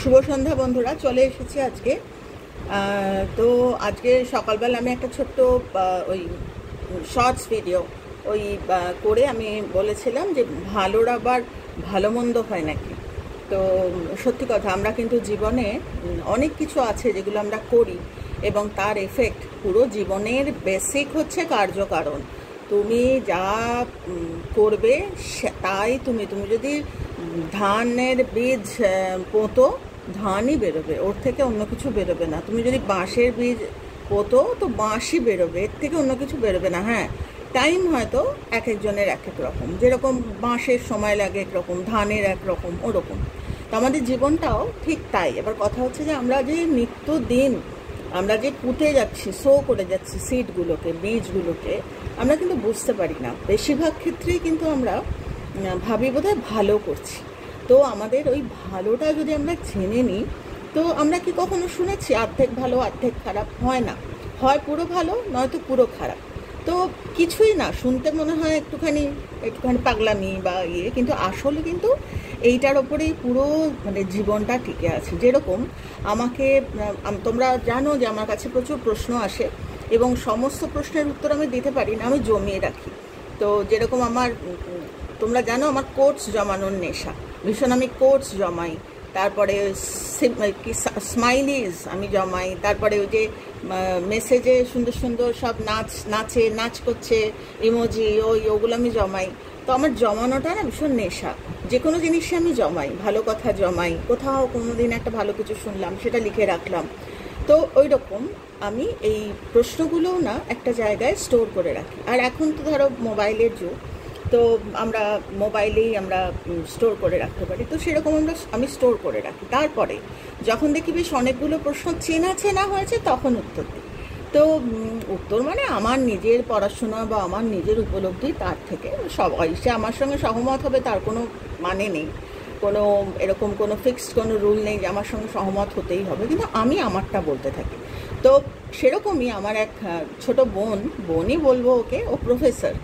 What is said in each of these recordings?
শুভ সন্ধ্যা বন্ধুরা, চলে এসেছি আজকে। তো আজকে সকালবেলা আমি একটা ছোট্ট ওই শর্টস ভিডিও করে আমি বলেছিলাম যে ভালোর আবার ভালো মন্দ হয় নাকি। তো সত্যি কথা, আমরা কিন্তু জীবনে অনেক কিছু আছে যেগুলো আমরা করি এবং তার এফেক্ট পুরো জীবনের বেসিক হচ্ছে কার্যকারণ। তুমি যা করবে তাই তুমি যদি ধানের বীজ পোঁতো, ধানই বেরোবে, ওর থেকে অন্য কিছু বেরোবে না। তুমি যদি বাঁশের বীজ পোঁতো তো বাঁশই বেরোবে, এর থেকে অন্য কিছু বেরোবে না। হ্যাঁ, টাইম হয়তো এক একজনের এক এক রকম, যেরকম বাঁশের সময় লাগে একরকম, ধানের একরকম, ওরকম। তো আমাদের জীবনটাও ঠিক তাই। এবার কথা হচ্ছে যে আমরা যে নিত্যদিন আমরা যে পুঁতে যাচ্ছি, শো করে যাচ্ছি সিডগুলোকে, বীজগুলোকে, আমরা কিন্তু বুঝতে পারি না। বেশিরভাগ ক্ষেত্রেই কিন্তু আমরা ভাবি বোধহয় ভালো করছি। তো আমাদের ওই ভালোটা যদি আমরা জেনে নিই, তো আমরা কি কখনো শুনেছি অর্ধেক ভালো অর্ধেক খারাপ? হয় না, হয় পুরো ভালো নয়তো পুরো খারাপ। তো কিছুই না, শুনতে মনে হয় একটুখানি পাগলামি বা কিন্তু আসলে কিন্তু এইটার ওপরেই পুরো জীবনটা টিকে আছে। যেরকম আমাকে, তোমরা জানো যে আমার কাছে প্রচুর প্রশ্ন আসে এবং সমস্ত প্রশ্নের উত্তর আমি দিতে পারি না, আমি জমিয়ে রাখি। তো যেরকম তোমরা জানো আমার কোটস জমানোর নেশা ভীষণ, আমি কোটস জমাই, তারপরে স্মাইলিজ আমি জমাই, তারপরে ওই যে মেসেজে সুন্দর সুন্দর সব নাচ করছে ইমোজি, ওগুলো আমি জমাই। তো আমার জমানোটা না ভীষণ নেশা। যে কোনো জিনিসে আমি জমাই, ভালো কথা জমাই, কোথাও কোনোদিন একটা ভালো কিছু শুনলাম সেটা লিখে রাখলাম। তো ওই রকম আমি এই প্রশ্নগুলোও না একটা জায়গায় স্টোর করে রাখি। আর এখন তো ধরো মোবাইলের যুগ, তো আমরা মোবাইলেই আমরা স্টোর করে রাখতে পারি। তো সেরকম আমি স্টোর করে রাখি। তারপরে যখন দেখি বেশ অনেকগুলো প্রশ্ন চেনা হয়েছে, তখন উত্তর দিই। তো উত্তর মানে আমার নিজের পড়াশোনা বা আমার নিজের উপলব্ধি, তার থেকে সবাই সে আমার সঙ্গে সহমত হবে তার কোনো মানে নেই, কোনো এরকম কোনো ফিক্সড কোনো রুল নেই যে আমার সঙ্গে সহমত হতেই হবে, কিন্তু আমি আমারটা বলতে থাকি। তো সেরকমই আমার এক ছোট বোনই বলবো ওকে, ও প্রফেসর।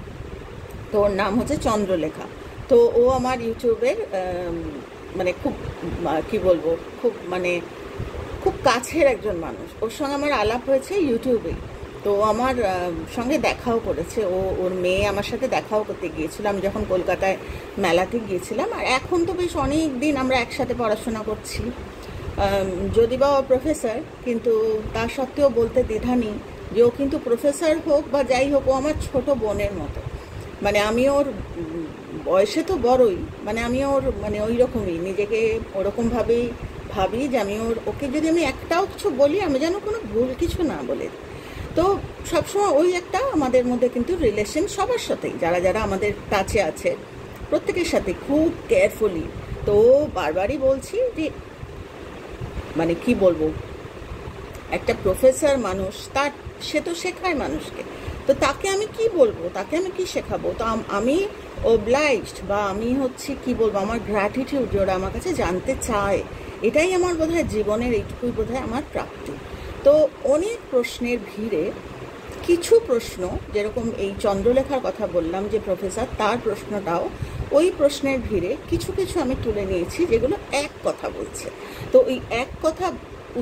তো ওর নাম হচ্ছে চন্দ্রলেখা। তো ও আমার ইউটিউবের খুব কি বলবো, খুব কাছের একজন মানুষ। ওর সঙ্গে আমার আলাপ হয়েছে ইউটিউবেই। তো আমার সঙ্গে দেখাও করেছে, ওর মেয়ে আমার সাথে দেখাও করতে গিয়েছিলাম যখন কলকাতায় মেলাতে গিয়েছিলাম। আর এখন তো বেশ অনেক দিন আমরা একসাথে পড়াশোনা করছি। যদি বা ও প্রফেসর, কিন্তু তা সত্ত্বেও বলতে দ্বিধা নেই যে ও কিন্তু প্রফেসর হোক বা যাই হোক, ও আমার ছোট বোনের মতো। আমি ওর বয়সে তো বড়ই, আমি ওর ওই রকমই নিজেকে ওরকমভাবেই ভাবি যে আমি ওকে যদি আমি একটাও কিছু বলি, আমি যেন কোনো ভুল কিছু না বলে। তো সবসময় ওই একটা আমাদের মধ্যে কিন্তু রিলেশন সবার সাথেই, যারা আমাদের কাছে আছে প্রত্যেকের সাথে খুব কেয়ারফুলি। তো বারবারই বলছি যে কি বলবো, একটা প্রফেসর মানুষ, সে তো শেখায় মানুষকে। তো তাকে আমি কি বলবো, তাকে আমি কি শেখাবো? তো আমি ওবলাইজড, বা আমি হচ্ছে কি বলবো, আমার গ্র্যাটিটিউড যে ওরা আমার কাছে জানতে চায়, এটাই আমার বোধহয় জীবনের, এইটুকুই বোধহয় আমার প্রাপ্তি। তো অনেক প্রশ্নের ভিড়ে কিছু প্রশ্ন, যেরকম এই চন্দ্রলেখার কথা বললাম যে প্রফেসর, তার প্রশ্নটাও ওই প্রশ্নের ভিড়ে কিছু আমি তুলে নিয়েছি যেগুলো এক কথা বলছে। তো ওই এক কথা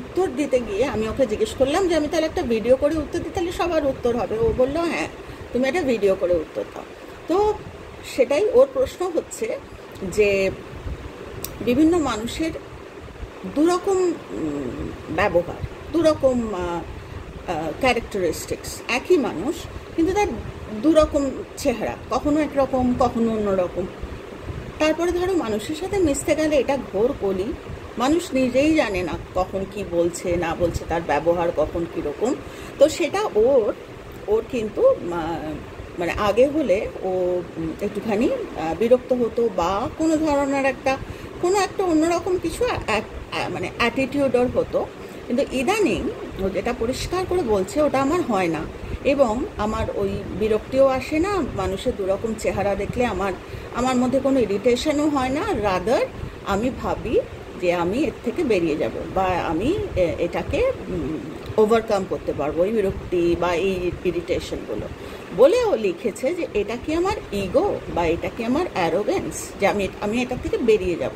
উত্তর দিতে গিয়ে আমি ওকে জিজ্ঞেস করলাম যে আমি তাহলে একটা ভিডিও করে উত্তর দিই, তাহলে সবার উত্তর হবে। ও বললো হ্যাঁ, তুমি একটা ভিডিও করে উত্তর দাও। তো সেটাই ওর প্রশ্ন হচ্ছে যে বিভিন্ন মানুষের দুরকম ব্যবহার, দুরকম ক্যারেক্টারিস্টিক্স, একই মানুষ কিন্তু তার দুরকম চেহারা, কখনো একরকম কখনো অন্যরকম। তারপরে ধরো মানুষের সাথে মিশতে গেলে এটা ঘোর কলি, মানুষ নিজেই জানে না কখন কি বলছে না বলছে, তার ব্যবহার কখন কীরকম। তো সেটা ওর কিন্তু আগে হলে ও একটুখানি বিরক্ত হতো, বা কোনো ধরনের কোনো একটা অন্যরকম কিছু অ্যাটিটিউড ওর হতো। কিন্তু ইদানিং ও যেটা পরিষ্কার করে বলছে, ওটা আমার হয় না, এবং আমার ওই বিরক্তিও আসে না। মানুষের দুরকম চেহারা দেখলে আমার মধ্যে কোনো ইরিটেশনও হয় না। রাদার আমি ভাবি যে আমি এর থেকে বেরিয়ে যাব, বা আমি এটাকে ওভারকাম করতে পারবো, এই বিরক্তি বা এই ইরিটেশনগুলো। বলে ও লিখেছে যে এটা কি আমার ইগো, বা এটা কি আমার অ্যারোগেন্স, যে আমি এটা থেকে বেরিয়ে যাব।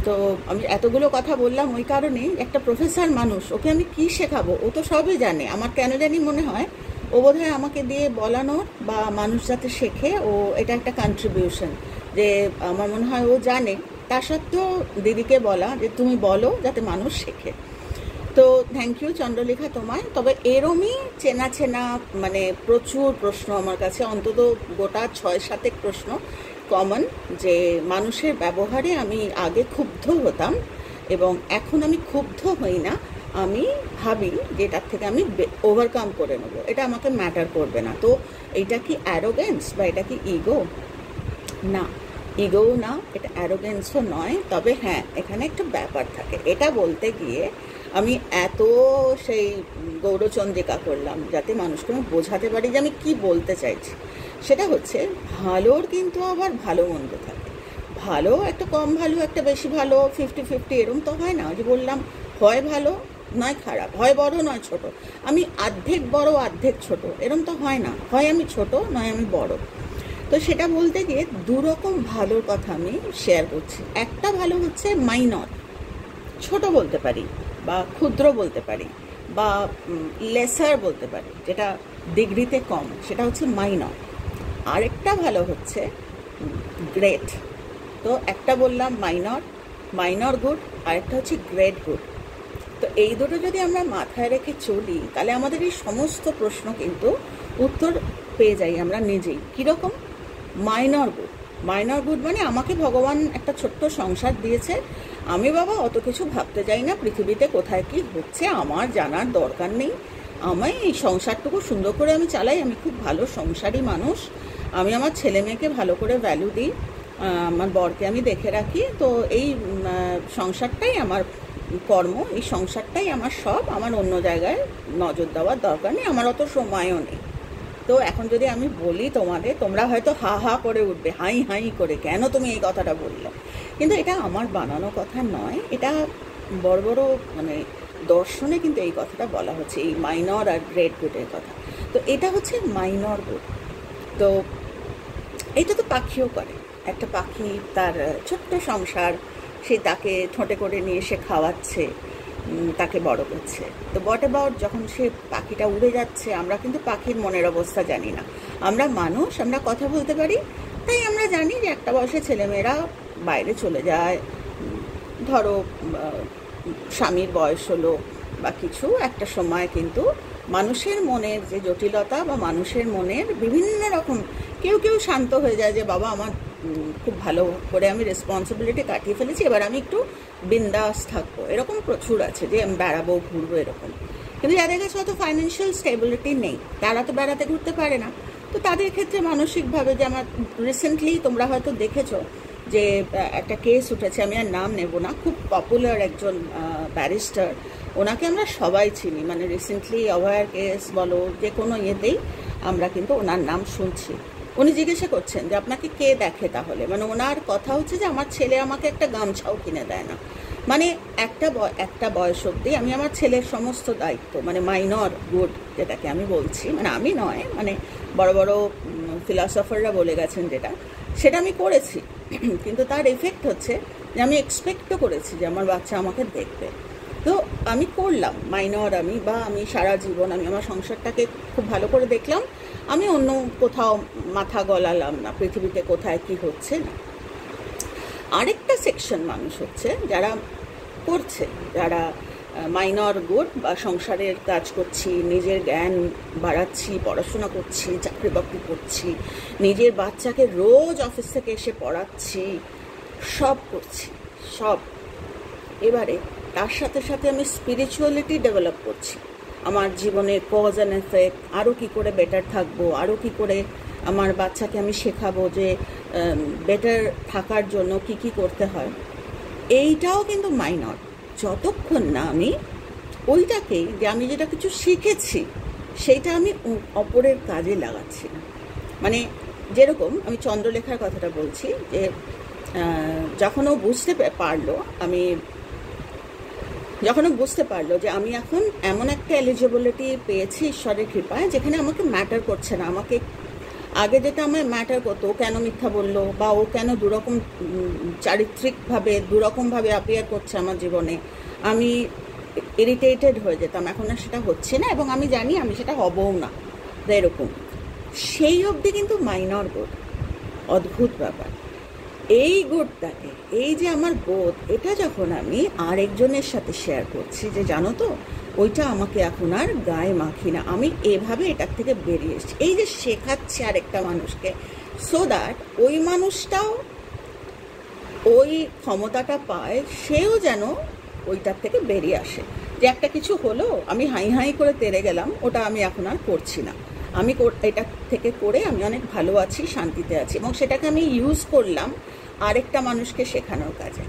তো আমি এতগুলো কথা বললাম ওই কারণেই, একটা প্রফেসর মানুষ, ওকে আমি কি শেখাবো? ও তো সবই জানে। আমার কেন জানি মনে হয় ও বোধহয় আমাকে দিয়ে বলানোর বা মানুষ যাতে শেখে, ও এটা একটা কন্ট্রিবিউশন, যে আমার মনে হয় ও জানে। তা সত্ত্বেও দিদিকে বলা যে তুমি বলো যাতে মানুষ শেখে। তো থ্যাংক ইউ চন্দ্রলেখা তোমায়। তবে এরমই চেনা চেনা মানে প্রচুর প্রশ্ন আমার কাছে, অন্তত গোটা 6-7 প্রশ্ন কমন, যে মানুষের ব্যবহারে আমি আগে ক্ষুব্ধ হতাম এবং এখন আমি ক্ষুব্ধ হই না। আমি ভাবি যে এটার থেকে আমি ওভারকাম করে নেবো, এটা আমাকে ম্যাটার করবে না। তো এটা কি অ্যারোগেন্স বা এটা কি ইগো? না, ইগোও না, এটা অ্যারোগেন্সও নয়। তবে হ্যাঁ, এখানে একটা ব্যাপার থাকে। এটা বলতে গিয়ে আমি এত সেই গৌরচন্দ্রিকা করলাম যাতে মানুষকে আমি বোঝাতে পারি যে আমি কি বলতে চাইছি। সেটা হচ্ছে, ভালোর কিন্তু আবার ভালো মন্দ থাকে। ভালো একটা কম ভালো, একটা বেশি ভালো, 50-50 এরম তো হয় না। যে বললাম হয় ভালো নয় খারাপ, হয় বড় নয় ছোট, আমি অর্ধেক বড় অর্ধেক ছোট, এরম তো হয় না। হয় আমি ছোট নয় আমি বড়। তো সেটা বলতে গিয়ে দুরকম ভালোর কথা আমি শেয়ার করছি। একটা ভালো হচ্ছে মাইনর, ছোট বলতে পারি বা ক্ষুদ্র বলতে পারি বা লেসার বলতে পারি, যেটা ডিগ্রিতে কম, সেটা হচ্ছে মাইনর। আরেকটা ভালো হচ্ছে গ্রেট। তো একটা বললাম মাইনর, মাইনর গুড, আরেকটা হচ্ছে গ্রেট গুড। তো এই দুটো যদি আমরা মাথায় রেখে চলি, তাহলে আমাদের এই সমস্ত প্রশ্ন কিন্তু উত্তর পেয়ে যাই আমরা নিজেই। কীরকম? Minor good. মাইনর গুড মানে আমাকে ভগবান একটা ছোট্ট সংসার দিয়েছে, আমি বাবা অত কিছু ভাবতে চাই না পৃথিবীতে কোথায় কি হচ্ছে, আমার জানার দরকার নেই। আমি এই সংসারটুকু সুন্দর করে আমি চালাই, আমি খুব ভালো সংসারী মানুষ, আমি আমার ছেলে মেয়েকে ভালো করে ভ্যালু দিই, আমার বরকে আমি দেখে রাখি। তো এই সংসারটাই আমার কর্ম, এই সংসারটাই আমার সব, আমার অন্য জায়গায় নজর দেওয়ার দরকার নেই, আমার অত সময়ও নেই। তো এখন যদি আমি বলি তোমাদের, তোমরা হয়তো হা হা করে উঠবে, হাই হাই করে, কেন তুমি এই কথাটা বললে? কিন্তু এটা আমার বানানো কথা নয়, এটা বড় বড় মানে দর্শনে কিন্তু এই কথাটা বলা হচ্ছে, এই মাইনর আর গ্রেট গুডের কথা। তো এটা হচ্ছে মাইনর গুড। তো এটা তো পাখিও করে। একটা পাখি তার ছোট্ট সংসার, সে তাকে ঠোঁটে করে নিয়ে সে খাওয়াচ্ছে, তাকে বড় করছে। তো হোয়াট অ্যাবাউট যখন সে পাখিটা উড়ে যাচ্ছে, আমরা কিন্তু পাখির মনের অবস্থা জানি না। আমরা মানুষ, আমরা কথা বলতে পারি, তাই আমরা জানি যে একটা বয়সে ছেলেমেয়েরা বাইরে চলে যায়, ধরো স্বামীর বয়স হলো বা কিছু একটা সময়, কিন্তু মানুষের মনের যে জটিলতা বা মানুষের মনের বিভিন্ন রকম, কেউ কেউ শান্ত হয়ে যায় যে বাবা আমার খুব ভালো করে আমি রেসপন্সিবিলিটি কাটিয়ে ফেলেছি, এবার আমি একটু বিন্দাস থাকবো, এরকম প্রচুর আছে যে আমি বেড়াবো ঘুরবো এরকম। কিন্তু যাদের কাছে হয়তো ফাইন্যান্সিয়াল স্টেবিলিটি নেই, তারা তো বেড়াতে ঘুরতে পারে না। তো তাদের ক্ষেত্রে মানসিকভাবে, যে আমার রিসেন্টলি তোমরা হয়তো দেখেছো যে একটা কেস উঠেছে, আমি আর নাম নেব না, খুব পপুলার একজন ব্যারিস্টার, ওনাকে আমরা সবাই চিনি, মানে রিসেন্টলি অভয়ার কেস বলো, যে কোনো ইয়েতেই আমরা কিন্তু ওনার নাম শুনছি। উনি জিজ্ঞাসা করছেন যে আপনাকে কে দেখে তাহলে, মানে ওনার কথা হচ্ছে যে আমার ছেলে আমাকে একটা গামছাও কিনে দেয় না। মানে একটা বয়স অবধি আমি আমার ছেলের সমস্ত দায়িত্ব, মানে মাইনর গুড যেটাকে আমি বলছি, মানে আমি নয়, মানে বড় বড় ফিলসফাররা বলে গেছেন যেটা, সেটা আমি করেছি। কিন্তু তার এফেক্ট হচ্ছে যে আমি এক্সপেক্টও করেছি যে আমার বাচ্চা আমাকে দেখবে, তো আমি করলাম মাইনর, আমি সারা জীবন আমি আমার সংসারটাকে খুব ভালো করে দেখলাম, আমি অন্য কোথাও মাথা গলালাম না, পৃথিবীতে কোথায় কি হচ্ছে না। আরেকটা সেকশন মানুষ হচ্ছে যারা করছে, যারা মাইনর গুড বা সংসারের কাজ করছি, নিজের জ্ঞান বাড়াচ্ছি, পড়াশোনা করছি, চাকরি বাকরি করছি, নিজের বাচ্চাকে রোজ অফিস থেকে এসে পড়াচ্ছি, সব করছি সব। এবারে তার সাথে সাথে আমি স্পিরিচুয়ালিটি ডেভেলপ করছি, আমার জীবনে কজ অ্যান্ড এফেক্ট, আরও কী করে বেটার থাকবো, আরও কী করে আমার বাচ্চাকে আমি শেখাবো যে বেটার থাকার জন্য কি কি করতে হয়। এইটাও কিন্তু মাইনর, যতক্ষণ না আমি ওইটাকেই, যে আমি যেটা কিছু শিখেছি সেইটা আমি অপরের কাজে লাগাচ্ছি না। মানে যেরকম আমি চন্দ্রলেখার কথাটা বলছি, যে যখন ও বুঝতে পারলো যে আমি এখন এমন একটা এলিজিবিলিটি পেয়েছি ঈশ্বরের কৃপায়, যেখানে আমাকে ম্যাটার করছে না, আগে যেটা আমার ম্যাটার করতো, ও কেন মিথ্যা বললো বা ও কেন দুরকম চারিত্রিকভাবে দুরকমভাবে অ্যাপিয়ার করছে আমার জীবনে, আমি ইরিটেটেড হয়ে যেতাম। এখন আর সেটা হচ্ছে না, এবং আমি জানি আমি সেটা হবও না। এরকম সেই অবধি কিন্তু মাইনর গুড। অদ্ভুত ব্যাপার, এই গুডটাকে, এই যে আমার বোধ, এটা যখন আমি আরেকজনের সাথে শেয়ার করছি যে জানো তো ওইটা আমাকে এখন আর গায়ে মাখি না, আমি এভাবে এটার থেকে বেরিয়ে এসেছি, এই যে শেখাচ্ছি আরেকটা মানুষকে, সো দ্যাট ওই মানুষটাও ওই ক্ষমতাটা পায়, সেও যেন ওইটার থেকে বেরিয়ে আসে। যে একটা কিছু হলো, আমি হাই হাই করে তেড়ে গেলাম, ওটা আমি এখন আর করছি না, আমি এটা থেকে করে আমি অনেক ভালো আছি, শান্তিতে আছি, এবং সেটাকে আমি ইউজ করলাম আরেকটা মানুষকে শেখানোর কাজে।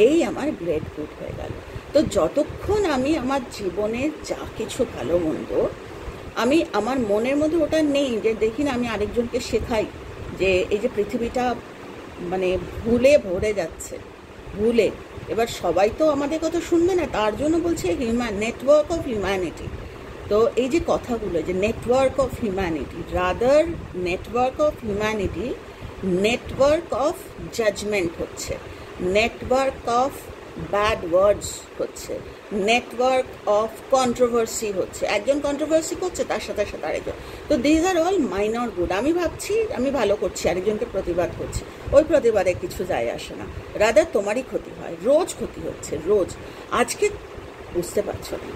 এই আমার গ্রেট গুড হয়ে গেল। তো যতক্ষণ আমি আমার জীবনে যা কিছু ভালো মন্দ, আমি আমার মনের মধ্যে ওটা নেই যে দেখি না আমি আরেকজনকে শেখাই যে এই যে পৃথিবীটা মানে ভুলে ভরে যাচ্ছে, ভুলে, এবার সবাই তো আমাদের কথা শুনবে না, তার জন্য বলছে নেটওয়ার্ক অফ হিউম্যানিটি। তো এই যে কথাগুলো, যে network of humanity, rather network of humanity, network of judgement হচ্ছে, নেটওয়ার্ক অফ ব্যাড ওয়ার্ডস হচ্ছে, নেটওয়ার্ক অফ কন্ট্রোভার্সি হচ্ছে, একজন কন্ট্রোভার্সি করছে তার সাথে সাথে আরেকজন। তো these are all minor good. আমি ভাবছি আমি ভালো করছি, আরেকজনকে প্রতিবাদ করছি, ওই প্রতিবাদে কিছু যায় আসে না, রাদার তোমারই ক্ষতি হয়, রোজ ক্ষতি হচ্ছে, রোজ। আজকে বুঝতে পারছো না,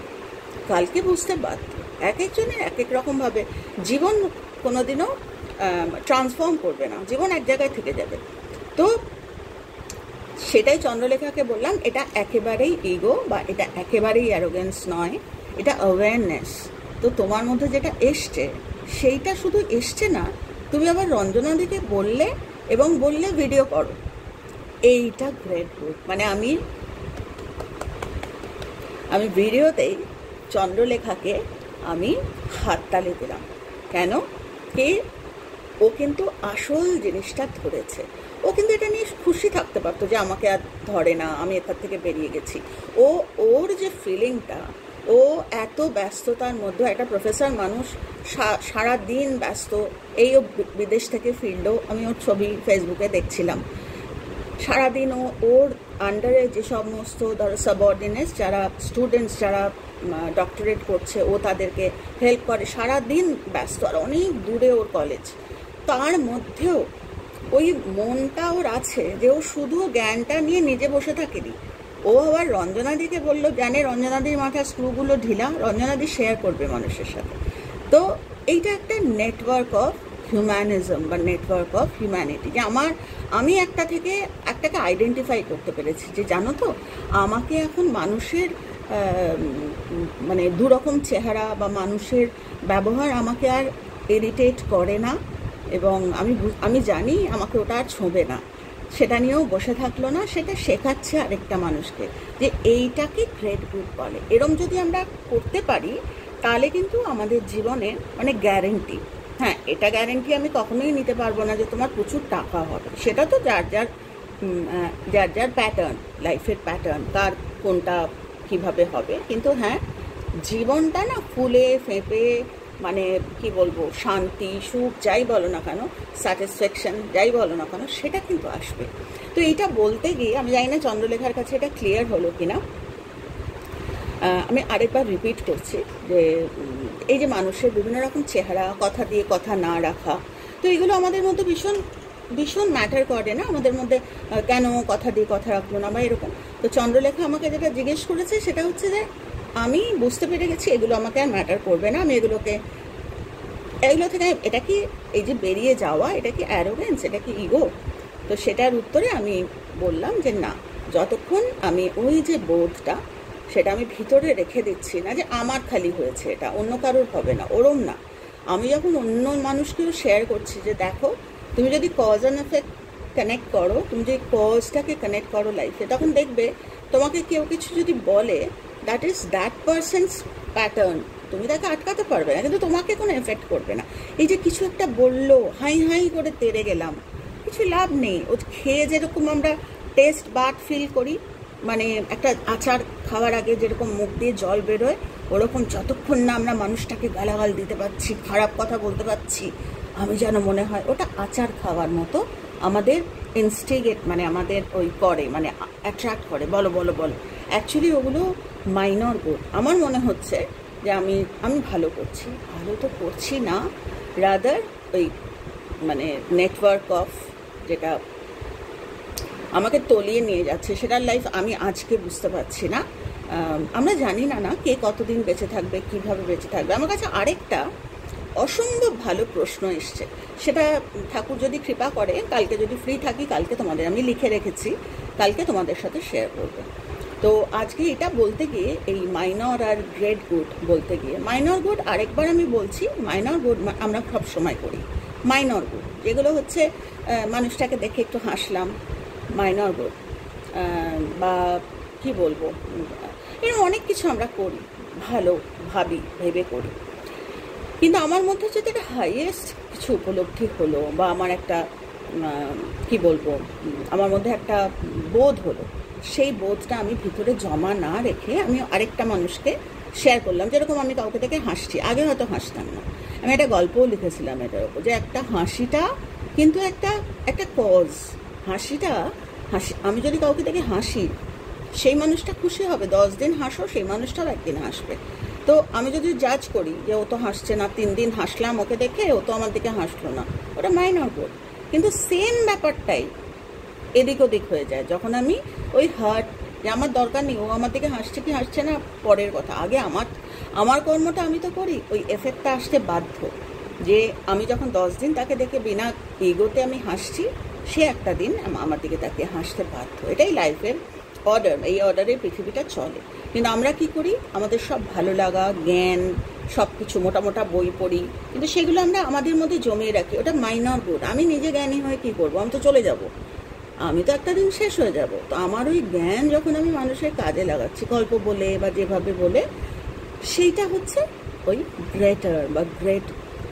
কালকে বুঝতে বাধ্য। এক একজনের এক এক রকমভাবে জীবন কোনোদিনও ট্রান্সফর্ম করবে না, জীবন এক জায়গায় থেকে যাবে। তো সেটাই চন্দ্রলেখাকে বললাম, এটা একেবারেই ইগো বা এটা একেবারেই অ্যারোগেন্স নয়, এটা অ্যাওয়ারনেস। তো তোমার মধ্যে যেটা এসছে সেইটা শুধু এসছে না, তুমি আবার রঞ্জনাদিকে বললে এবং বললে ভিডিও করো, এইটা গ্রেট গুড। মানে আমি ভিডিওতেই চন্দ্রলেখাকে আমি হাততালি দিলাম। কেন? কে ও কিন্তু আসল জিনিসটা ধরেছে। ও কিন্তু এটা নিয়ে খুশি থাকতে পারতো যে আমাকে আর ধরে না, আমি এটার থেকে বেরিয়ে গেছি। ওর যে ফিলিংটা, ও এত ব্যস্ততার মধ্যে, একটা প্রফেসর মানুষ, সারা দিন ব্যস্ত, এই ও বিদেশ থেকে ফিরলো, আমি ওর ছবি ফেসবুকে দেখছিলাম, সারাদিন ওর আন্ডারে যে সমস্ত ধরো সাবঅর্ডিনেটস যারা স্টুডেন্টস যারা ডক্টরেট করছে, ও তাদেরকে হেল্প করে, সারাদিন ব্যস্ত, আর অনেক দূরে ওর কলেজ। তার মধ্যেও ওই মনটা ওর আছে যে ও শুধু জ্ঞানটা নিয়ে নিজে বসে থাকেনি, ও আবার রঞ্জনাদিকে বললো, জানে রঞ্জনাদির মাথার স্ক্রুগুলো ঢিলা, রঞ্জনাদি শেয়ার করবে মানুষের সাথে। তো এইটা একটা নেটওয়ার্ক অফ হিউম্যানিজম বা নেটওয়ার্ক অফ হিউম্যানিটি, যে আমি একটাকে আইডেন্টিফাই করতে পেরেছি যে জানো তো আমাকে এখন মানুষের মানে দুরকম চেহারা বা মানুষের ব্যবহার আমাকে আর ইরিটেট করে না, এবং আমি জানি আমাকে ওটা আর ছোঁবে না, সেটা নিয়েও বসে থাকলো না, সেটা শেখাচ্ছে আরেকটা মানুষকে যে এইটাকে গ্রেট গুড বলে। এরম যদি আমরা করতে পারি তাহলে কিন্তু আমাদের জীবনে মানে গ্যারেন্টি। হ্যাঁ, এটা গ্যারেন্টি আমি কখনোই নিতে পারবো না যে তোমার প্রচুর টাকা হবে, সেটা তো যার যার প্যাটার্ন, লাইফের প্যাটার্ন, তার কোনটা কিভাবে হবে। কিন্তু হ্যাঁ, জীবনটা না ফুলে ফেঁপে, মানে কি বলবো, শান্তি, সুখ, যাই বলো না কেন, স্যাটিসফ্যাকশন যাই বলো না কেন, সেটা কিন্তু আসবে। তো এইটা বলতে গিয়ে আমি জানি না চন্দ্রলেখার কাছে এটা ক্লিয়ার হলো কিনা, আমি আরেকবার রিপিট করছি যে এই যে মানুষের বিভিন্ন রকম চেহারা, কথা দিয়ে কথা না রাখা, তো এগুলো আমাদের মধ্যে ভীষণ ভীষণ ম্যাটার করে না, আমাদের মধ্যে কেন কথা দিয়ে কথা রাখলো না বা এরকম। তো চন্দ্রলেখা আমাকে যেটা জিজ্ঞেস করেছে সেটা হচ্ছে যে আমি বুঝতে পেরে গেছি এগুলো আমাকে আর ম্যাটার করবে না, আমি এগুলো থেকে, এটা কি এই যে বেরিয়ে যাওয়া, এটা কি অ্যারোগেন্স, এটা কি ইগো? তো সেটার উত্তরে আমি বললাম যে না, যতক্ষণ আমি ওই যে বোধটা, সেটা আমি ভিতরে রেখে দিচ্ছি না যে আমার খালি হয়েছে, এটা অন্য কারোর হবে না, ওরম না। আমি যখন অন্য মানুষকেও শেয়ার করছি যে দেখো, তুমি যদি কজ অ্যান্ড এফেক্ট কানেক্ট করো, তুমি যদি কজটাকে কানেক্ট করো লাইফে, তখন দেখবে তোমাকে কেউ কিছু যদি বলে, that is that persons pattern, তুমি তাকে আটকাতে পারবে না, কিন্তু তোমাকে কোনো এফেক্ট করবে না। এই যে কিছু একটা বললো, হাই হাই করে তেড়ে গেলাম, কিছু লাভ নেই। ও খেয়ে যেরকম আমরা টেস্ট বাট ফিল করি, মানে একটা আচার খাওয়ার আগে যেরকম মুখ দিয়ে জল বেরোয়, ওরকম যতক্ষণ না আমরা মানুষটাকে গালাগাল দিতে পারছি, খারাপ কথা বলতে পারছি, আমি যেন মনে হয় ওটা আচার খাওয়ার মতো আমাদের ইনস্টিগেট, মানে আমাদের ওই করে, মানে অ্যাট্রাক্ট করে, বলো বলো বলো। অ্যাকচুয়ালি ওগুলো মাইনর গুড। আমার মনে হচ্ছে যে আমি ভালো করছি, ভালো তো করছি না, রাদার ওই মানে নেটওয়ার্ক অফ যেটা আমাকে তলিয়ে নিয়ে যাচ্ছে, সেটার লাইফ আমি আজকে বুঝতে পারছি না। আমরা জানি না না কে কতদিন বেঁচে থাকবে, কিভাবে বেঁচে থাকবে। আমার কাছে আরেকটা অসম্ভব ভালো প্রশ্ন এসছে, সেটা ঠাকুর যদি কৃপা করে কালকে যদি ফ্রি থাকি, কালকে তোমাদের আমি লিখে রেখেছি, কালকে তোমাদের সাথে শেয়ার করবো। তো আজকে এটা বলতে গিয়ে এই মাইনর আর গ্রেট গুড বলতে গিয়ে, মাইনর গুড আরেকবার আমি বলছি, মাইনর গুড আমরা সব সময় করি। মাইনর গুড যেগুলো হচ্ছে মানুষটাকে দেখে একটু হাসলাম, মাইনর গুড, বা কি বলবো, এরকম অনেক কিছু আমরা করি, ভালো ভাবি, ভেবে করি। কিন্তু আমার মধ্যে যদি একটা হাইয়েস্ট কিছু উপলব্ধি হলো, বা আমার একটা কি বলবো, আমার মধ্যে একটা বোধ হলো, সেই বোধটা আমি ভিতরে জমা না রেখে আমি আরেকটা মানুষকে শেয়ার করলাম। যেরকম আমি কাউকে থেকে হাসছি, আগে হয়তো হাসতাম না, আমি একটা গল্পও লিখেছিলাম এটার উপর, যে একটা হাসিটা কিন্তু একটা কজ। হাসিটা আমি যদি কাউকে থেকে হাসি, সেই মানুষটা খুশি হবে, 10 দিন হাসো, সেই মানুষটাও একদিন হাসবে। তো আমি যদি জাজ করি যে ও তো হাসছে না, 3 দিন হাসলাম ওকে দেখে, ও তো আমার দিকে হাসলো না, ওটা মাইনর গুড। কিন্তু সেম ব্যাপারটাই এদিক ওদিক হয়ে যায় যখন আমি ওই হার্ট, যে আমার দরকার নেই ও আমার দিকে হাসছে কি হাসছে না পরের কথা, আগে আমার কর্মটা আমি তো করি, ওই এফেক্টটা আসতে বাধ্য। যে আমি যখন 10 দিন তাকে দেখে বিনা ইগোতে আমি হাসছি, সে একটা দিন আমার দিকে তাকে হাসতে বাধ্য। এটাই লাইফের অর্ডার, এই অর্ডারে পৃথিবীটা চলে। কিন্তু আমরা কি করি, আমাদের সব ভালো লাগা, জ্ঞান, সব কিছু মোটা বই পড়ি, কিন্তু সেগুলো আমরা আমাদের মধ্যে জমিয়ে রাখি, ওটা মাইনর গুড। আমি নিজে জ্ঞানী হয়ে কি করবো, আমি তো চলে যাব, আমি তো একটা দিন শেষ হয়ে যাব। তো আমার ওই জ্ঞান যখন আমি মানুষের কাজে লাগাচ্ছি, গল্প বলে বা যেভাবে বলে, সেইটা হচ্ছে ওই গ্রেটার বা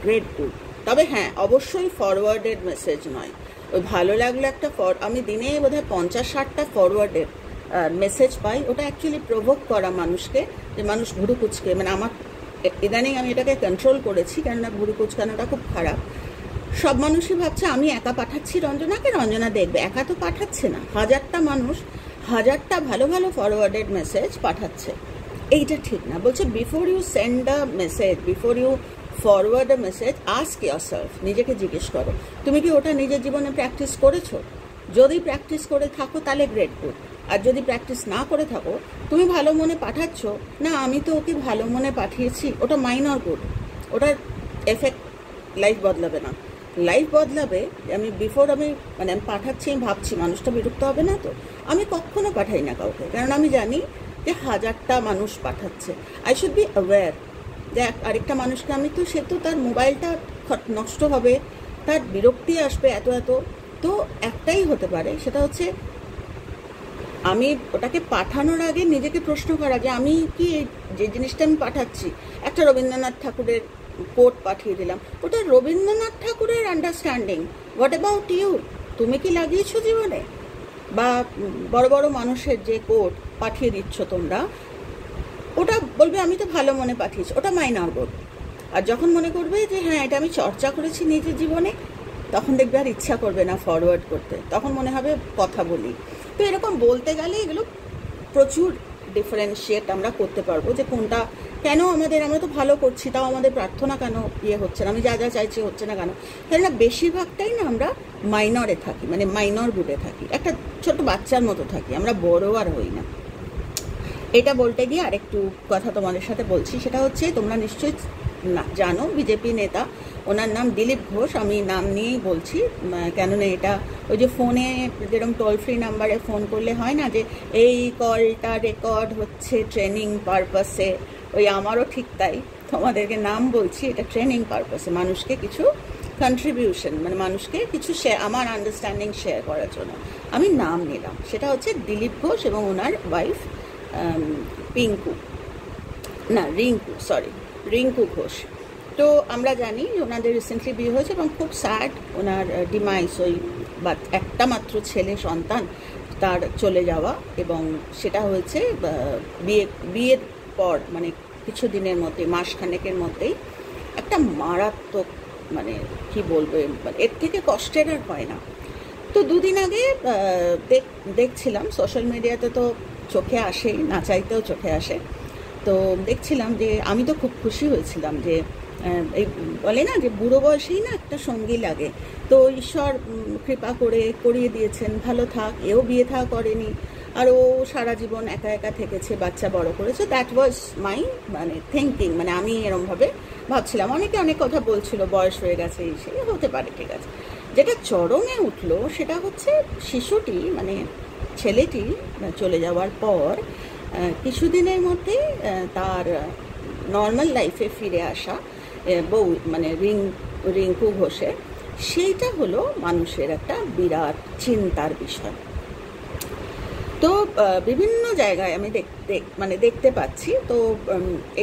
গ্রেট গুড। তবে হ্যাঁ, অবশ্যই ফরওয়ার্ডেড মেসেজ নয়। ওই ভালো লাগলো একটা আমি দিনে বোধহয় 50-60টা ফরওয়ার্ডেড মেসেজ পাই, ওটা অ্যাকচুয়ালি প্রভোক করা মানুষকে, যে মানুষ ভুরু কুচকে, মানে আমার ইদানিং আমি এটাকে কন্ট্রোল করেছি, কেননা ভুরু কুচকানোটা খুব খারাপ। সব মানুষই ভাবছে আমি একা পাঠাচ্ছি রঞ্জনাকে, রঞ্জনা দেখবে, একা তো পাঠাচ্ছে না, হাজারটা মানুষ হাজারটা ভালো ভালো ফরওয়ার্ডেড মেসেজ পাঠাচ্ছে, এইটা ঠিক না। বলছে before you send a message, before you forward a message, ask yourself, নিজেকে জিজ্ঞেস করো তুমি কি ওটা নিজের জীবনে প্র্যাকটিস করেছো। যদি প্র্যাকটিস করে থাকো তাহলে গ্রেট গুড, আর যদি প্র্যাকটিস না করে থাকো, তুমি ভালো মনে পাঠাচ্ছ না, আমি তো ওকে ভালো মনে পাঠিয়েছি, ওটা মাইনর গুড, ওটার এফেক্ট লাইফ বদলাবে না। লাইফ বদলাবে আমি আমি পাঠাচ্ছি, আমি ভাবছি মানুষটা বিরক্ত হবে না, তো আমি কখনো পাঠাই না কাউকে, কারণ আমি জানি যে হাজারটা মানুষ পাঠাচ্ছে। আই শুড বি অ্যাওয়্যার যে আরেকটা মানুষকে আমি তো, সে তো তার মোবাইলটা নষ্ট হবে, তার বিরক্তি আসবে এত তো একটাই হতে পারে, সেটা হচ্ছে আমি ওটাকে পাঠানোর আগে নিজেকে প্রশ্ন করা, যে আমি কি যে জিনিসটা আমি পাঠাচ্ছি, একটা রবীন্দ্রনাথ ঠাকুরের কোট পাঠিয়ে দিলাম, ওটা রবীন্দ্রনাথ ঠাকুরের আন্ডারস্ট্যান্ডিং, হোয়াট অ্যাবাউট ইউ, তুমি কি লাগিয়েছো জীবনে? বা বড় বড় মানুষের যে কোট পাঠিয়ে দিচ্ছ তোমরা, ওটা বলবে আমি তো ভালো মনে পাঠিয়েছি, ওটা মাইনর গুড। আর যখন মনে করবে যে হ্যাঁ এটা আমি চর্চা করেছি নিজের জীবনে, তখন দেখবে আর ইচ্ছা করবে না ফরওয়ার্ড করতে, তখন মনে হবে কথা বলি। তো এরকম বলতে গেলে এগুলো প্রচুর ডিফারেন্সিয়েট আমরা করতে পারবো, যে কোনটা কেন আমরা তো ভালো করছি, তাও আমাদের প্রার্থনা কেন হচ্ছে না, আমি যা চাইছি হচ্ছে না কেন, তাই না? বেশিরভাগটাই না আমরা মাইনরে থাকি, মানে মাইনর গুডে থাকি, একটা ছোট বাচ্চার মতো থাকি, আমরা বড় আর হই না। এটা বলতে গিয়ে আরেকটু কথা তোমাদের সাথে বলছি, সেটা হচ্ছে তোমরা নিশ্চয়ই জানো বিজেপি নেতা, ওনার নাম দিলীপ ঘোষ। আমি নাম নিয়েই বলছি, কেননা এটা ওই যে ফোনে যেরকম টোল ফ্রি নাম্বারে ফোন করলে হয় না যে এই কলটা রেকর্ড হচ্ছে ট্রেনিং পারপাসে, ওই আমারও ঠিক তাই, তোমাদেরকে নাম বলছি, এটা ট্রেনিং পারপাসে, মানুষকে কিছু কন্ট্রিবিউশন, মানে মানুষকে কিছু আমার আন্ডারস্ট্যান্ডিং শেয়ার করার জন্য আমি নাম নিলাম। সেটা হচ্ছে দিলীপ ঘোষ এবং ওনার ওয়াইফ রিঙ্কু ঘোষ। তো আমরা জানি ওনাদের রিসেন্টলি বিয়ে হয়েছে এবং খুব স্যাড ওনার ডিমাইস, ওই একটা মাত্র ছেলে সন্তান তার চলে যাওয়া, এবং সেটা হয়েছে বিয়ের পর, মানে কিছু দিনের মধ্যে, মাসখানেকের মধ্যেই একটা মারাত্মক মানে কি বলবো, এর থেকে কষ্টের আর হয় না। তো দুদিন আগে দেখছিলাম সোশ্যাল মিডিয়াতে, তো চোখে আসেই, না চাইতেও চোখে আসে। তো দেখছিলাম যে আমি তো খুব খুশি হয়েছিলাম যে এই বলে না যে বুড়ো বয়সেই না একটা সঙ্গী লাগে। তো ঈশ্বর কৃপা করে করিয়ে দিয়েছেন, ভালো থাক। এও বিয়ে থা করেনি, আর ও সারা জীবন একা একা থেকেছে, বাচ্চা বড় করেছে। দ্যাট ওয়াজ মাই মানে থিঙ্কিং, মানে আমি এরমভাবে ভাবছিলাম। অনেকে অনেক কথা বলছিল, বয়স হয়ে গেছে, সে হতে পারে, ঠিক আছে। যেটা চরমে উঠলো সেটা হচ্ছে শিশুটি, মানে ছেলেটি চলে যাওয়ার পর কিছুদিনের মধ্যে তার নর্মাল লাইফে ফিরে আসা বউ, মানে রিঙ্কু ঘোষের, সেইটা হলো মানুষের একটা বিরাট চিন্তার বিষয়। তো বিভিন্ন জায়গায় আমি দেখতে পাচ্ছি। তো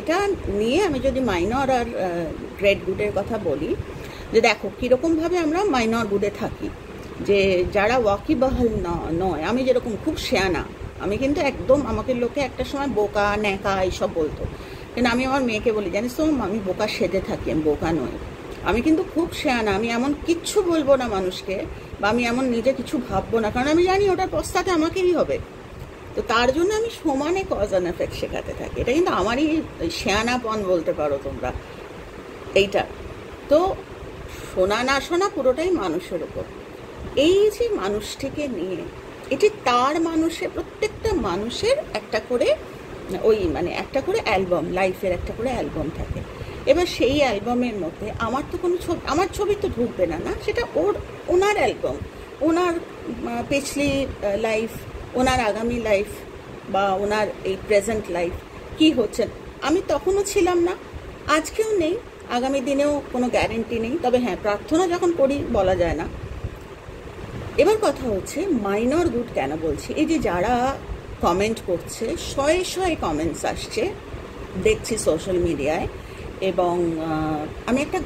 এটা নিয়ে আমি যদি মাইনর আর গ্রেট গুডের কথা বলি, যে দেখো কীরকমভাবে আমরা মাইনর গুডে থাকি, যে যারা ওয়াকিবহাল নয়। আমি যেরকম খুব শেয়ানা, আমি কিন্তু একদম, আমাকে লোকে একটা সময় বোকা ন্যাকা এইসব বলতো, কিন্তু আমি আমার মেয়েকে বলি, জানিস তো আমি বোকা সেজে থাকি, আমি বোকা নই। আমি কিন্তু খুব শেয়ানা, আমি এমন কিচ্ছু বলবো না মানুষকে, বা আমি এমন নিজে কিছু ভাববো না, কারণ আমি জানি ওটার পশ্চাতে আমাকেই হবে। তো তার জন্য আমি সমানে কজ অ্যান্ড এফেক্ট শেখাতে থাকি। এটা কিন্তু আমারই শেয়ানাপন বলতে পারো তোমরা এইটা। তো শোনা না শোনা পুরোটাই মানুষের ওপর। এই যে মানুষটিকে নিয়ে, এটি তার মানুষের, প্রত্যেকটা মানুষের একটা করে ওই মানে একটা করে অ্যালবাম, লাইফের একটা করে অ্যালবাম থাকে। এবার সেই অ্যালবামের মধ্যে আমার তো কোনো ছবি, আমার ছবি তো ঢুকবে না, না, সেটা ওনার অ্যালবাম, ওনার পিছলি লাইফ, ওনার আগামী লাইফ, বা ওনার এই প্রেজেন্ট লাইফ কি হচ্ছে। আমি তখনও ছিলাম না, আজকেও নেই, আগামী দিনেও কোনো গ্যারেন্টি নেই। তবে হ্যাঁ, প্রার্থনা যখন করি বলা যায় না। এবার কথা হচ্ছে মাইনর গুড কেন বলছি। এই যে যারা কমেন্ট করছে, শয়ে শয়ে কমেন্টস আসছে দেখছি সোশ্যাল মিডিয়ায়, এবং আমি একটা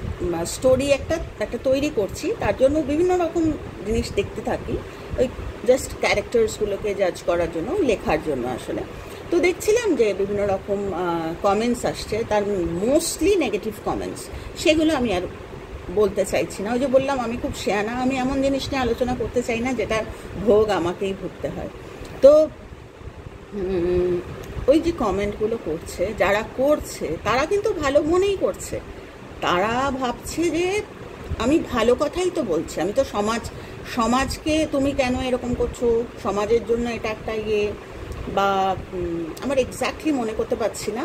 স্টোরি একটা তৈরি করছি, তার জন্য বিভিন্ন রকম জিনিস দেখতে থাকি, ওই জাস্ট ক্যারেক্টার্সগুলোকে জাজ করার জন্য, লেখার জন্য আসলে। তো দেখছিলাম যে বিভিন্ন রকম কমেন্টস আসছে, তার মোস্টলি নেগেটিভ কমেন্টস। সেগুলো আমি আর বলতে চাইছি না। ওই যে বললাম, আমি খুব শেয়ানা, আমি এমন জিনিস নিয়ে আলোচনা করতে চাই না যেটার ভোগ আমাকেই ভুগতে হয়। তো ওই যে কমেন্টগুলো করছে, যারা করছে তারা কিন্তু ভালো মনেই করছে। তারা ভাবছে যে আমি ভালো কথাই তো বলছি, আমি তো সমাজকে তুমি কেন এরকম করছো, সমাজের জন্য এটা একটা ইয়ে, বা আমার এক্স্যাক্টলি মনে করতে পারছি না,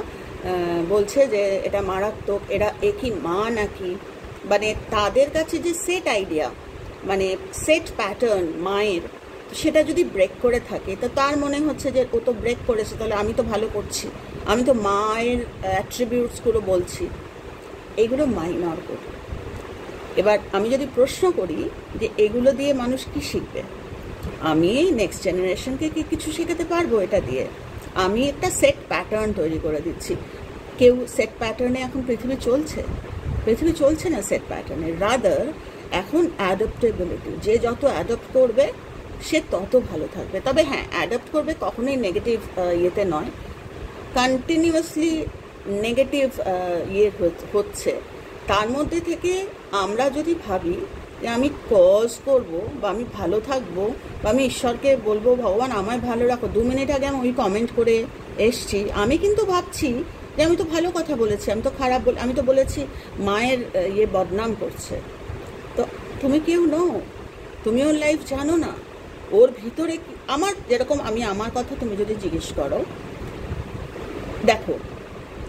বলছে যে এটা মারাত্মক, এরা একই মা নাকি, মানে তাদের কাছে যে সেট আইডিয়া, মানে সেট প্যাটার্ন মায়ের, সেটা যদি ব্রেক করে থাকে, তো তার মনে হচ্ছে যে ও তো ব্রেক করেছে, তাহলে আমি তো ভালো করছি, আমি তো মায়ের অ্যাট্রিবিউটসগুলো বলছি। এইগুলো মাইনর গুড। এবার আমি যদি প্রশ্ন করি যে এগুলো দিয়ে মানুষ কি শিখবে, আমি নেক্সট জেনারেশনকে কি কিছু শেখাতে পারবো এটা দিয়ে? আমি একটা সেট প্যাটার্ন তৈরি করে দিচ্ছি। কেউ সেট প্যাটার্নে এখন পৃথিবী চলছে না সেট প্যাটার্নে, রাদার এখন অ্যাডাপ্টেবিলিটি, যে যত অ্যাডাপ্ট করবে সে তত ভালো থাকবে। তবে হ্যাঁ, অ্যাডাপ্ট করবে কখনোই নেগেটিভ ইয়েতে নয়, কন্টিনিউয়াসলি নেগেটিভ ইয়ে হচ্ছে। তার মধ্যে থেকে আমরা যদি ভাবি যে আমি কজ করব, বা আমি ভালো থাকবো, বা আমি ঈশ্বরকে বলবো ভগবান আমায় ভালো রাখো। 2 মিনিট আগে আমি ওই কমেন্ট করে এসছি, আমি কিন্তু ভাবছি যে আমি তো ভালো কথা বলেছি, আমি তো খারাপ আমি তো বলেছি মায়ের ইয়ে বদনাম করছে। তো তুমি কেউ নও, তুমি ওর লাইফ জানো না, ওর ভিতরে আমার যেরকম, আমি আমার কথা তুমি যদি জিজ্ঞেস করো, দেখো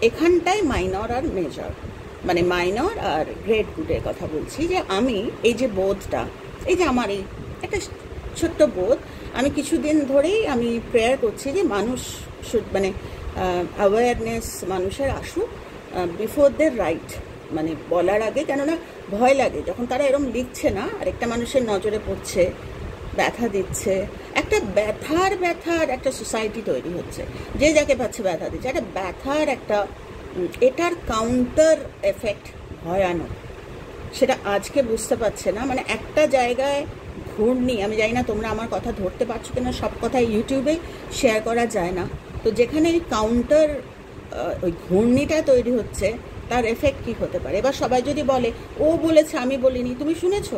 এখানটায় মাইনর আর মেজর, মানে মাইনর আর গ্রেট গুডের কথা বলছি। যে আমি এই যে বোধটা, এই যে আমার এই একটা ছোট্ট বোধ, আমি কিছুদিন ধরেই আমি প্রেয়ার করছি যে মানুষ মানে অ্যাওয়ারনেস মানুষের আসুক বিফোর দের রাইট, মানে বলার আগে। কেননা ভয় লাগে যখন তারা এরকম লিখছে না, আরেকটা মানুষের নজরে পড়ছে, ব্যথা দিচ্ছে, একটা ব্যথার একটা সোসাইটি তৈরি হচ্ছে, যে যাকে পাচ্ছে ব্যথা দিচ্ছে, একটা ব্যথার একটা, এটার কাউন্টার এফেক্ট ভয়ানক। সেটা আজকে বুঝতে পারছে না, মানে একটা জায়গায় ঘূর্ণি, আমি জানি না তোমরা আমার কথা ধরতে পারছো কিনা, সব কথা ইউটিউবে শেয়ার করা যায় না। তো যেখানে এই কাউন্টার ওই ঘূর্ণিটা তৈরি হচ্ছে, তার এফেক্ট কি হতে পারে। এবার সবাই যদি বলে ও বলেছে আমি বলিনি, তুমি শুনেছো,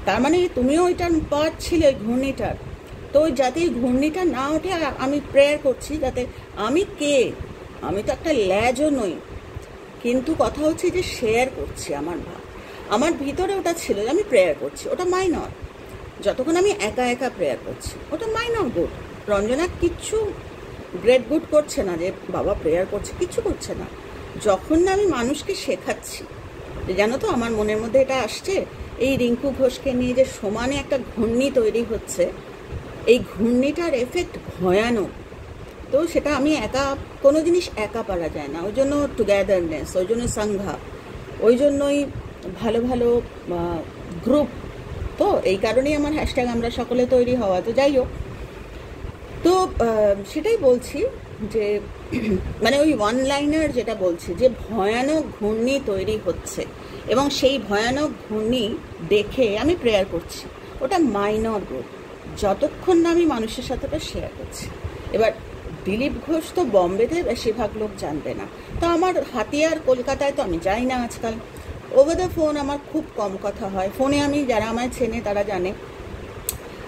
তার মানে তুমিও ওইটার পার্ট ছিলে ওই ঘূর্ণিটার। তো যাতে এই ঘূর্ণিটা না ওঠে আমি প্রেয়ার করছি, যাতে আমি আমি তো একটা ল্যাজও নই, কিন্তু কথা হচ্ছে যে শেয়ার করছি আমার ভিতরে ওটা ছিল যে আমি প্রেয়ার করছি, ওটা মাইনর। যতক্ষণ আমি একা একা প্রেয়ার করছি ওটা মাইনর গুড। রঞ্জনা কিচ্ছু গ্রেট গুড করছে না যে বাবা প্রেয়ার করছে, কিচ্ছু করছে না। যখন না আমি মানুষকে শেখাচ্ছি যে জানো তো আমার মনের মধ্যে এটা আসছে, এই রিঙ্কু ঘোষকে নিয়ে যে সমানে একটা ঘূর্ণি তৈরি হচ্ছে, এই ঘূর্ণিটার এফেক্ট ভয়ানক। তো সেটা আমি একা, কোনো জিনিস একা পারা যায় না, ওই জন্য টুগেদারনেস, ওই জন্য সংঘা, ওই জন্যই ভালো ভালো গ্রুপ। তো এই কারণেই আমার হ্যাশট্যাগ আমরা সকলে তৈরি হওয়া। তো যাই হোক, তো সেটাই বলছি যে মানে ওই ওয়ান লাইনার যেটা বলছি যে ভয়ানক ঘূর্ণি তৈরি হচ্ছে, এবং সেই ভয়ানক ঘূর্ণি দেখে আমি প্রেয়ার করছি, ওটা মাইনর গ্রুপ, যতক্ষণ না আমি মানুষের সাথে ওটা শেয়ার করছি। এবার দিলীপ ঘোষ তো বম্বেতে বেশিরভাগ লোক জানবে না, তো আমার হাতিয়ার কলকাতায় তো আমি যাই না আজকাল, ওভার দ্য ফোন আমার খুব কম কথা হয়। ফোনে আমি, যারা আমায় চেনে তারা জানে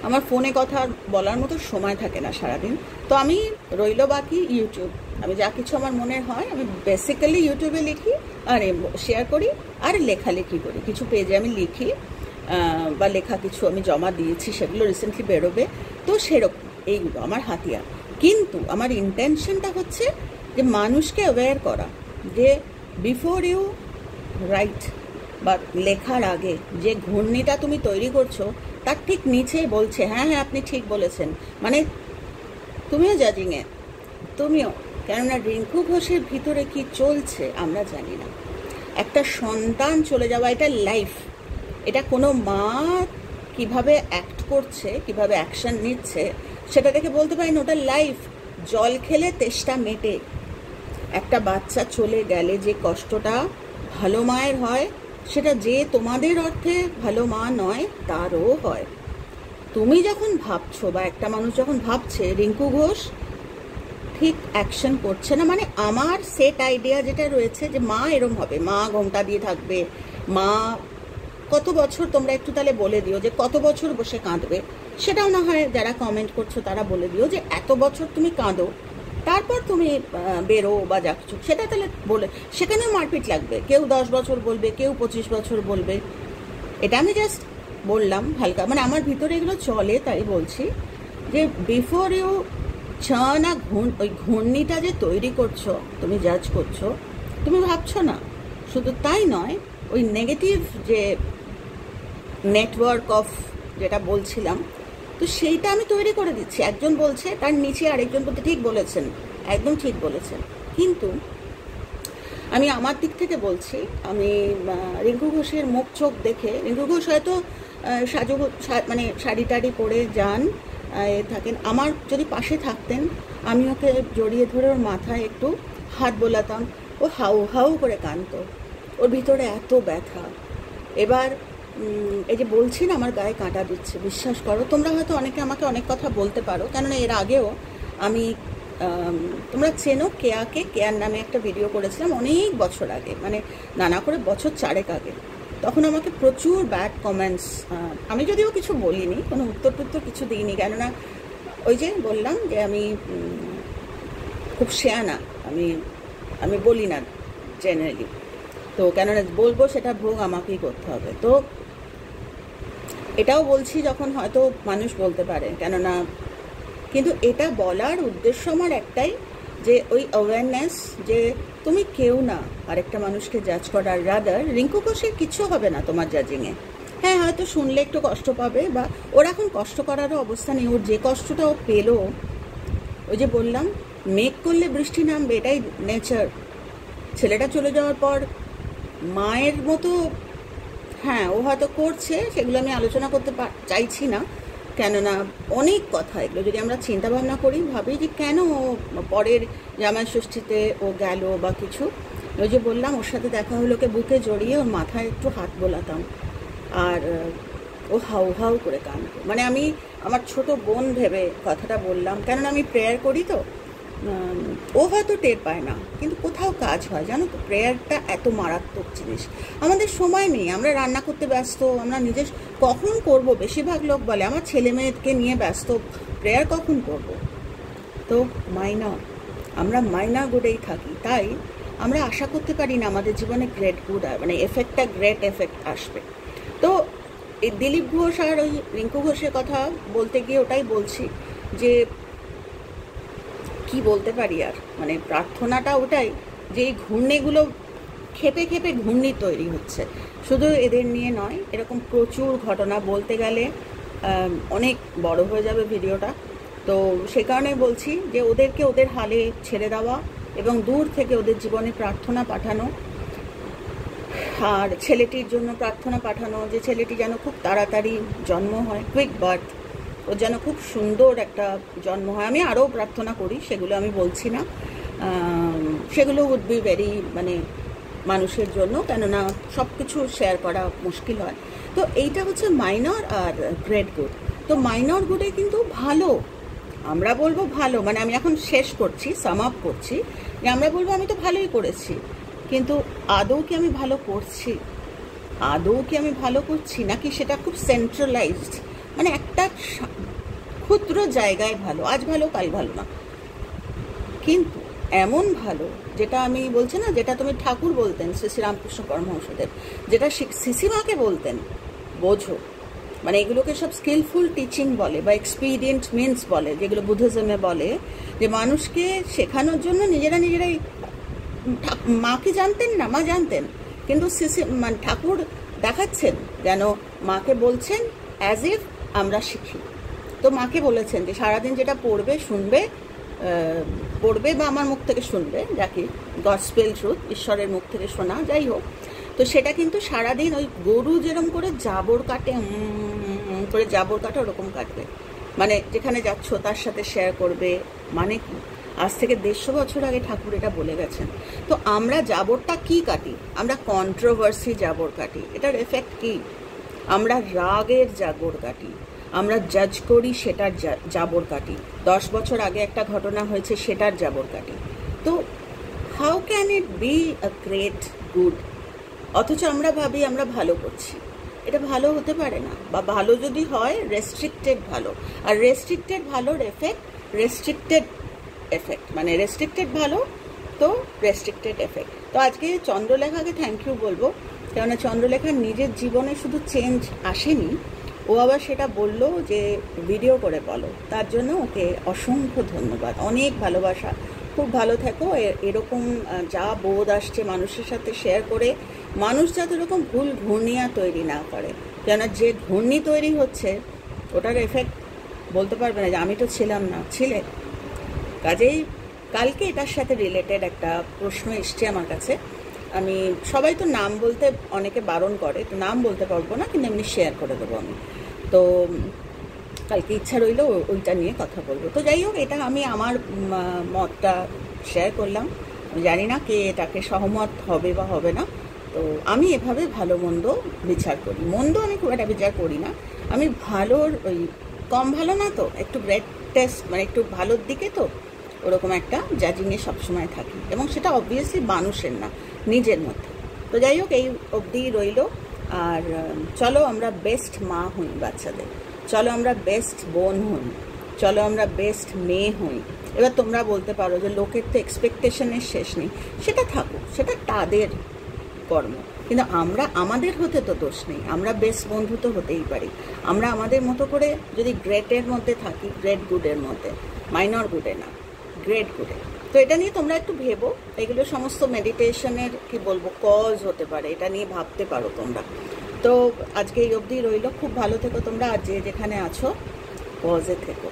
আমার ফোনে কথা বলার মতো সময় থাকে না সারাদিন। তো আমি রইল বাকি ইউটিউব, আমি যা কিছু আমার মনে হয় আমি বেসিক্যালি ইউটিউবে লিখি আর শেয়ার করি, আর লেখালেখি করি, কিছু পেজে আমি লিখি বা লেখা কিছু আমি জমা দিয়েছি, সেগুলো রিসেন্টলি বেরোবে। তো সেরকম এইগুলো আমার হাতিয়ার। কিন্তু আমার ইন্টেনশনটা হচ্ছে যে মানুষকে অ্যাওয়্যার করা, যে বিফোর ইউ রাইট বা লেখার আগে যে ঘূর্ণিটা তুমি তৈরি করছো তার ঠিক নিচে বলছে হ্যাঁ হ্যাঁ আপনি ঠিক বলেছেন, মানে তুমিও জাজিংয়ে, তুমিও। কেননা রিঙ্কু ঘোষের ভিতরে কি চলছে আমরা জানি না। একটা সন্তান চলে যাওয়া, এটা লাইফ, এটা কোনো মা কিভাবে অ্যাক্ট করছে, কিভাবে অ্যাকশন নিচ্ছে সেটা দেখে বলতে পারি না, ওটা লাইফ। জল খেলে তেষ্টা মেটে। একটা বাচ্চা চলে গেলে যে কষ্টটা ভালো মায়ের হয়, সেটা যে তোমাদের অর্থে ভালো মা নয় তারও হয়। তুমি যখন ভাবছো বা একটা মানুষ যখন ভাবছে রিঙ্কু ঘোষ ঠিক অ্যাকশন করছে না, মানে আমার সেট আইডিয়া যেটা রয়েছে যে মা এরম হবে, মা ঘোমটা দিয়ে থাকবে, মা কত বছর, তোমরা একটু তাহলে বলে দিও যে কত বছর বসে কাঁদবে, সেটাও না হয় যারা কমেন্ট করছো তারা বলে দিও যে এত বছর তুমি কাঁদো, তারপর তুমি বেরো বা যা কিছু, সেটা তাহলে বলে, সেখানেও মারপিট লাগবে, কেউ 10 বছর বলবে, কেউ 25 বছর বলবে। এটা আমি জাস্ট বললাম হালকা, মানে আমার ভিতরে এগুলো চলে তাই বলছি যে বিফোর ইউ না ওই ঘূর্ণিটা যে তৈরি করছো, তুমি জাজ করছো, তুমি ভাবছো না। শুধু তাই নয়, ওই নেগেটিভ যে নেটওয়ার্ক অফ যেটা বলছিলাম, তো সেইটা আমি তৈরি করে দিচ্ছি। একজন বলছে, তার নিচে আরেকজন বলতে ঠিক বলেছেন, একদম ঠিক বলেছেন। কিন্তু আমি আমার দিক থেকে বলছি, আমি রিঙ্কু ঘোষের মুখ চোখ দেখে, রিঙ্কু ঘোষ হয়তো সাজু মানে শাড়ি টাড়ি পরে যান থাকেন, আমার যদি পাশে থাকতেন আমি ওকে জড়িয়ে ধরে ওর মাথায় একটু হাত বোলাতাম, ও হাউ হাউ করে কাঁদতো, ওর ভিতরে এত ব্যথা। এবার এই যে বলছি না আমার গায়ে কাঁটা দিচ্ছে, বিশ্বাস করো, তোমরা হয়তো অনেকে আমাকে অনেক কথা বলতে পারো, কেননা এর আগেও আমি, তোমরা চেনো কেয়াকে, কেয়ার নামে একটা ভিডিও করেছিলাম অনেক বছর আগে, মানে নানা করে বছর 4 আগে। তখন আমাকে প্রচুর ব্যাড কমেন্টস, আমি যদিও কিছু বলিনি, কোনো উত্তর কিছু দিইনি, কেননা ওই যে বললাম যে আমি খুব শেয়ানা, আমি বলি না জেনারেলি, তো কেননা বলবো সেটা ভোগ আমাকেই করতে হবে। তো এটাও বলছি যখন হয়তো মানুষ বলতে পারে, কেননা কিন্তু এটা বলার উদ্দেশ্য আমার একটাই, যে ওই অ্যাওয়ারনেস যে তুমি কেউ না আরেকটা মানুষকে জাজ করার, রাদার রিঙ্কু ঘোষের কিছু হবে না তোমার জাজিংয়ে। হ্যাঁ হয়তো শুনলে একটু কষ্ট পাবে, বা ওর এখন কষ্ট করারও অবস্থা নেই, ওর যে কষ্টটা ও পেলো, ওই যে বললাম মেঘ করলে বৃষ্টি নামবে, এটাই নেচার। ছেলেটা চলে যাওয়ার পর মায়ের মতো, হ্যাঁ ও হয়তো করছে, সেগুলো আমি আলোচনা করতে চাইছি না, কেননা অনেক কথা এগুলো যদি আমরা চিন্তা ভাবনা করি, ভাবি যে কেন পরের জামাই ষষ্ঠীতে ও গেল বা কিছু, ওই যে বললাম ওর সাথে দেখা হলো, ওকে বুকে জড়িয়ে ওর মাথায় একটু হাত বোলাতাম, আর ও হাউ হাউ করে কাঁদতো। মানে আমি আমার ছোট বোন ভেবে কথাটা বললাম, কেননা আমি প্রেয়ার করি, তো ও হয়তো টের পায় না, কিন্তু কোথাও কাজ হয়। জানো তো, প্রেয়ারটা এত মারাত্মক জিনিস। আমাদের সময় নেই, আমরা রান্না করতে ব্যস্ত, আমরা নিজের কখন করব। বেশিরভাগ লোক বলে আমার ছেলে মেয়েকে নিয়ে ব্যস্ত, প্রেয়ার কখন করব। তো মাইনর, আমরা মাইনর গুডেই থাকি, তাই আমরা আশা করতে পারি না আমাদের জীবনে গ্রেট গুড মানে এফেক্টটা, গ্রেট এফেক্ট আসবে। তো এই দিলীপ ঘোষ আর ওই রিঙ্কু ঘোষের কথা বলতে গিয়ে ওটাই বলছি যে কি বলতে পারি আর, মানে প্রার্থনাটা ওটাই যে এই ঘূর্ণিগুলো খেপে খেপে ঘূর্ণি তৈরি হচ্ছে। শুধু এদের নিয়ে নয়, এরকম প্রচুর ঘটনা বলতে গেলে অনেক বড় হয়ে যাবে ভিডিওটা। তো সে কারণে বলছি যে ওদেরকে ওদের হালে ছেড়ে দেওয়া এবং দূর থেকে ওদের জীবনে প্রার্থনা পাঠানো, আর ছেলেটির জন্য প্রার্থনা পাঠানো যে ছেলেটি যেন খুব তাড়াতাড়ি জন্ম হয়, কুইক বার্থ, ওর যেন খুব সুন্দর একটা জন্ম হয়। আমি আরও প্রার্থনা করি, সেগুলো আমি বলছি না, সেগুলো উড বি ভেরি মানে মানুষের জন্য, কেননা সব কিছু শেয়ার করা মুশকিল হয়। তো এইটা হচ্ছে মাইনর আর গ্রেট গুড। তো মাইনর গুডে কিন্তু ভালো, আমরা বলবো ভালো, মানে আমি এখন শেষ করছি, সাম আপ করছি, যে আমরা বলবো আমি তো ভালোই করেছি, কিন্তু আদৌ কি আমি ভালো করছি, আদৌ কি আমি ভালো করছি, নাকি সেটা খুব সেন্ট্রালাইজড, মানে একটা ক্ষুদ্র জায়গায় ভালো, আজ ভালো কাল ভালো না, কিন্তু এমন ভালো যেটা আমি বলছি না, যেটা তুমি ঠাকুর বলতেন শ্রী শ্রী রামকৃষ্ণ পরমহংসদেব, যেটা শিশিমাকে বলতেন, বোঝো, মানে এগুলোকে সব স্কিলফুল টিচিং বলে বা এক্সপিরিয়েন্ট মিনস বলে, যেগুলো বুদ্ধিজমে বলে, যে মানুষকে শেখানোর জন্য নিজেরাই মাকে জানতেন না, মা জানতেন, কিন্তু মানে ঠাকুর দেখাচ্ছেন যেন মাকে বলছেন অ্যাজ ইফ আমরা শিখি। তো মাকে বলেছেন যে সারাদিন যেটা পড়বে শুনবে, পড়বে বা আমার মুখ থেকে শুনবে, যাকে গসপেল ট্রুথ, ঈশ্বরের মুখ থেকে শোনা, যাই হোক, তো সেটা কিন্তু সারাদিন ওই গরু যেরকম করে জাবর কাটে, করে জাবর কাটে, ওরকম কাটবে, মানে যেখানে যাচ্ছ তার সাথে শেয়ার করবে। মানে আজ থেকে 150 বছর আগে ঠাকুর এটা বলে গেছেন। তো আমরা জাবরটা কি কাটি? আমরা কন্ট্রোভার্সি জাবর কাটি। এটার এফেক্ট কি? আমরা রাগের জাবর কাটি, আমরা জাজ করি সেটার জাবর কাটি, 10 বছর আগে একটা ঘটনা হয়েছে সেটার জাবর কাটি। তো how can it be a great good? অথচ আমরা ভাবি আমরা ভালো করছি, এটা ভালো হতে পারে না, বা ভালো যদি হয় রেস্ট্রিক্টেড ভালো, আর রেস্ট্রিক্টেড ভালোর এফেক্ট রেস্ট্রিক্টেড এফেক্ট, মানে রেস্ট্রিক্টেড ভালো তো রেস্ট্রিক্টেড এফেক্ট। তো আজকে চন্দ্রলেখাকে থ্যাংক ইউ বলবো, কেননা চন্দ্রলেখার নিজের জীবনে শুধু চেঞ্জ আসেনি, ও আবার সেটা বলল যে ভিডিও করে বলো, তার জন্য ওকে অসংখ্য ধন্যবাদ, অনেক ভালোবাসা। খুব ভালো থেকো, এরকম যা বোধ আসছে মানুষের সাথে শেয়ার করে, মানুষ যাতে এরকম ভুল ঘূর্ণিয়া তৈরি না করে, কেননা যে ঘূর্ণি তৈরি হচ্ছে ওটার এফেক্ট বলতে পারবে না যে আমি তো ছিলাম না, ছিলে। কাজেই কালকে এটার সাথে রিলেটেড একটা প্রশ্ন এসছে আমার কাছে, আমি সবাই তো নাম বলতে অনেকে বারণ করে, তো নাম বলতে পারবো না, কিন্তু এমনি শেয়ার করে দেবো আমি। তো কালকে ইচ্ছা রইল ওইটা নিয়ে কথা বলবো। তো যাই হোক, এটা আমি আমার মতটা শেয়ার করলাম, আমি জানি না কে এটাকে সহমত হবে বা হবে না। তো আমি এভাবে ভালো মন্দ বিচার করি, মন্দ আমি খুব একটা বিচার করি না, আমি ভালোর ওই কম ভালো না তো একটু গ্রেট টেস্ট, মানে একটু ভালোর দিকে, তো ওরকম একটা জাজিংয়ে সবসময় থাকি, এবং সেটা অবভিয়াসলি মানুষের না, নিজের মধ্যে। তো যাই হোক, এই অবধি রইল। আর চলো আমরা বেস্ট মা হই বাচ্চাদের, চলো আমরা বেস্ট বোন হই, চলো আমরা বেস্ট মেয়ে হই। এবার তোমরা বলতে পারো যে লোকের তো এক্সপেকটেশনের শেষ নেই, সেটা থাকুক, সেটা তাদের কর্ম, কিন্তু আমরা আমাদের হতে তো দোষ নেই, আমরা বেস্ট বন্ধু তো হতেই পারি। আমরা আমাদের মতো করে যদি গ্রেটের মধ্যে থাকি, গ্রেট গুডের মধ্যে, মাইনর গুডে না, গ্রেট গুডে। তো এটা নিয়ে তোমরা একটু ভেবো, এগুলো সমস্ত মেডিটেশনের কি বলবো কজ হতে পারে, এটা নিয়ে ভাবতে পারো তোমরা। তো আজকে এই অবধি রইল, খুব ভালো থেকো তোমরা, আর যে যেখানে আছো পজে থেকো।